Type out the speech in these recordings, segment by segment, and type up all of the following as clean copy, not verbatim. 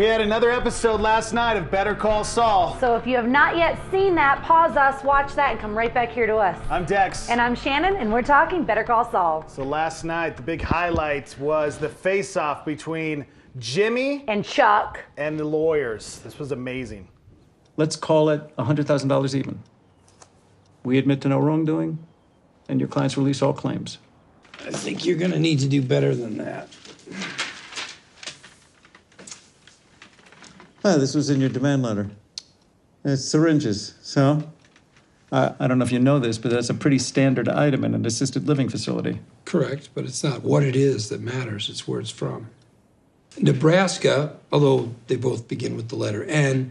We had another episode last night of Better Call Saul. So if you have not yet seen that, pause us, watch that, and come right back here to us. I'm Dex. And I'm Shannon, and we're talking Better Call Saul. So last night, the big highlight was the face-off between Jimmy and Chuck and the lawyers. This was amazing. Let's call it $100,000 even. We admit to no wrongdoing, and your clients release all claims. I think you're gonna need to do better than that. Well, this was in your demand letter. It's syringes, so? I don't know if you know this, but that's a pretty standard item in an assisted living facility. Correct, but it's not what it is that matters, it's where it's from. Nebraska, although they both begin with the letter N,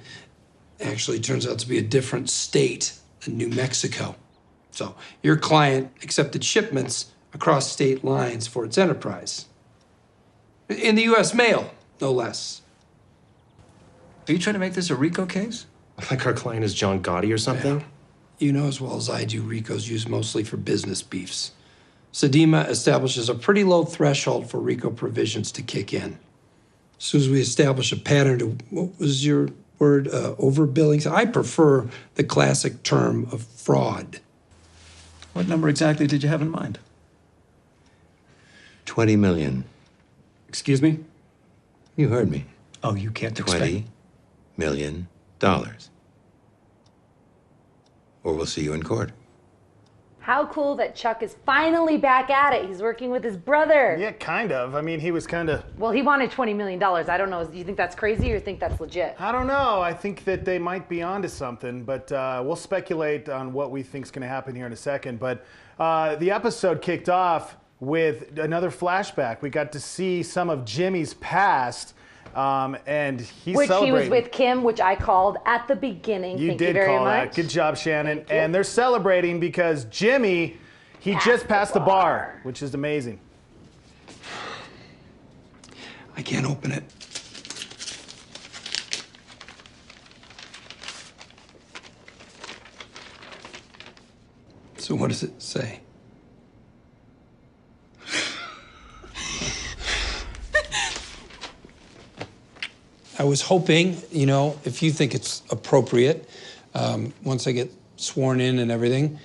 actually turns out to be a different state than New Mexico. So your client accepted shipments across state lines for its enterprise. In the U.S. mail, no less. Are you trying to make this a RICO case? Like our client is John Gotti or something? Yeah. You know as well as I do, RICO's used mostly for business beefs. Sedema establishes a pretty low threshold for RICO provisions to kick in. As soon as we establish a pattern to, what was your word, overbilling? I prefer the classic term of fraud. What number exactly did you have in mind? 20 million. Excuse me? You heard me. Oh, you can't expect... $20 million. Or we'll see you in court. How cool that Chuck is finally back at it. He's working with his brother. Yeah, kind of. I mean, he was kind of... Well, he wanted $20 million. I don't know. Do you think that's crazy or think that's legit? I don't know. I think that they might be onto something, but we'll speculate on what we think is going to happen here in a second. But the episode kicked off with another flashback. We got to see some of Jimmy's past, and he's which celebrating. He was with Kim, which I called at the beginning. You Thank did you very call much. that. Good job, Shannon. And they're celebrating because Jimmy, he just passed the bar, which is amazing. I can't open it. So what does it say? I was hoping, you know, if you think it's appropriate, once I get sworn in and everything,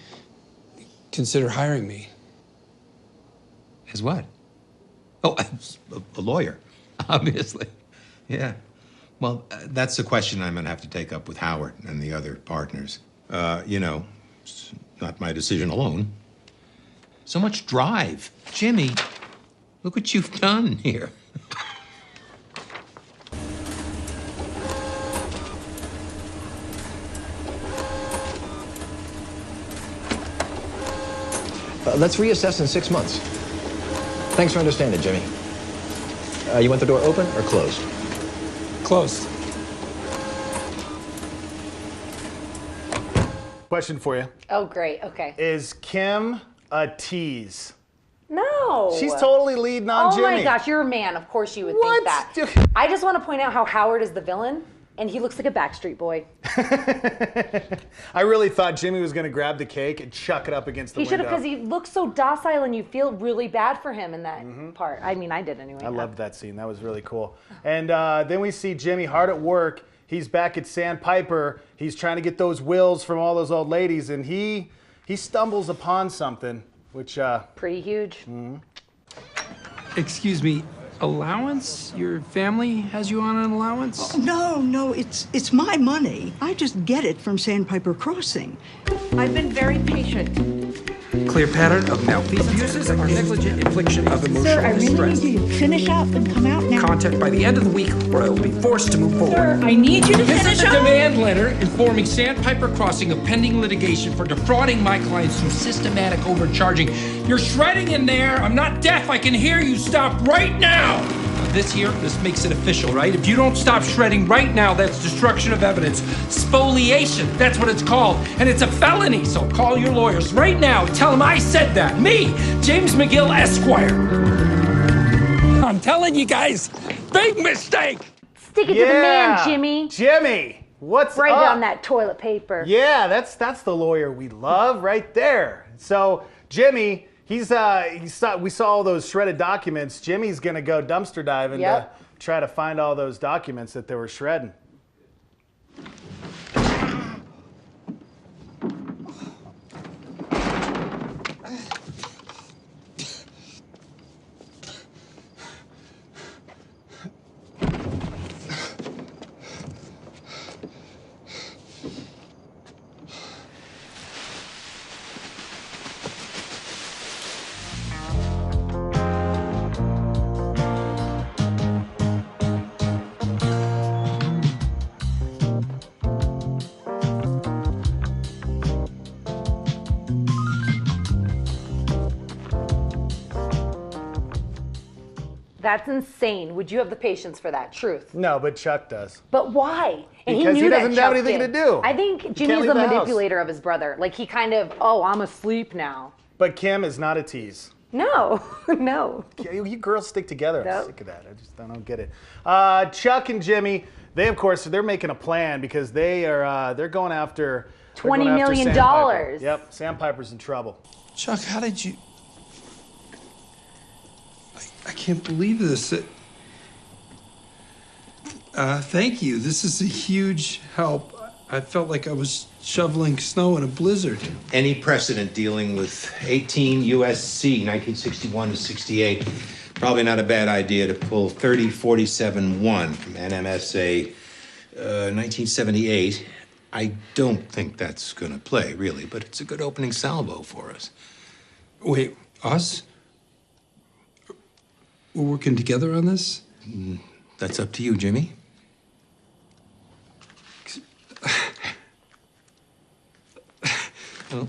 consider hiring me. As what? Oh, a lawyer, obviously. Yeah. Well, that's a question I'm going to have to take up with Howard and the other partners. You know, it's not my decision alone. So much drive. Jimmy, look what you've done here. Let's reassess in 6 months. Thanks for understanding, Jimmy. You want the door open or closed? Closed. Question for you. Oh, great. Okay. Is Kim a tease? No. She's totally leading on Jimmy. Oh my gosh, you're a man. Of course you would What? think that. I just want to point out how Howard is the villain, and he looks like a Backstreet Boy. I really thought Jimmy was going to grab the cake and chuck it up against the window. He should have, because he looks so docile, and you feel really bad for him in that part. I mean, I did anyway. I loved that scene. That was really cool. And then we see Jimmy hard at work. He's back at Sandpiper. He's trying to get those wills from all those old ladies, and he stumbles upon something, which... Pretty huge. Excuse me, allowance? Your family has you on an allowance? No, it's my money. I just get it from Sandpiper Crossing. I've been very patient. Clear pattern of malfeasance, abuses, or negligent infliction of emotional Sir, I really distress. need you to finish up and come out now. Contact by the end of the week, or I will be forced to move forward. Sir, I need you to This finish is a up. demand letter informing Sandpiper Crossing of pending litigation for defrauding my clients through systematic overcharging. You're shredding in there. I'm not deaf. I can hear you. Stop right now. This makes it official, right? If you don't stop shredding right now, that's destruction of evidence. Spoliation, that's what it's called. And it's a felony, so call your lawyers right now. Tell them I said that. Me, James McGill, Esquire. I'm telling you guys, big mistake. Stick it to the man, Jimmy. Jimmy, what's right up? on that toilet paper. Yeah, that's the lawyer we love right there. So Jimmy, we saw all those shredded documents. Jimmy's gonna go dumpster diving try to find all those documents that they were shredding. That's insane. Would you have the patience for that? Truth. No, but Chuck does. But why? And Because he he knew doesn't that have Chuck anything did. to do. I think He Jimmy's can't the leave the house. manipulator of his brother. Like he kind of, oh, I'm asleep now. But Kim is not a tease. No, no. You girls stick together. I'm Nope. sick of that. I don't get it. Chuck and Jimmy, they of course they're making a plan because they're going after $20 million. Sandpiper. Yep, Sandpiper's in trouble. Chuck, how did you... I can't believe this. Thank you. This is a huge help. I felt like I was shoveling snow in a blizzard. Any precedent dealing with 18 USC 1961 to 68, probably not a bad idea to pull 3047-1 from NMSA 1978. I don't think that's going to play, really, but it's a good opening salvo for us. Wait, us? We're working together on this? That's up to you, Jimmy. Oh.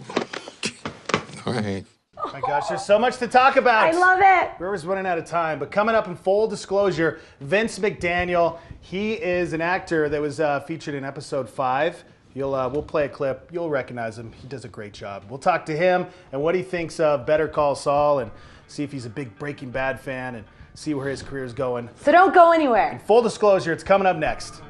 All right. Oh my gosh, there's so much to talk about. I love it. We're always running out of time, but coming up in full disclosure, Vince McDaniel. He is an actor that was featured in episode 5. We'll play a clip. You'll recognize him. He does a great job. We'll talk to him and what he thinks of Better Call Saul and see if he's a big Breaking Bad fan and see where his career is going. So don't go anywhere. Full disclosure, it's coming up next.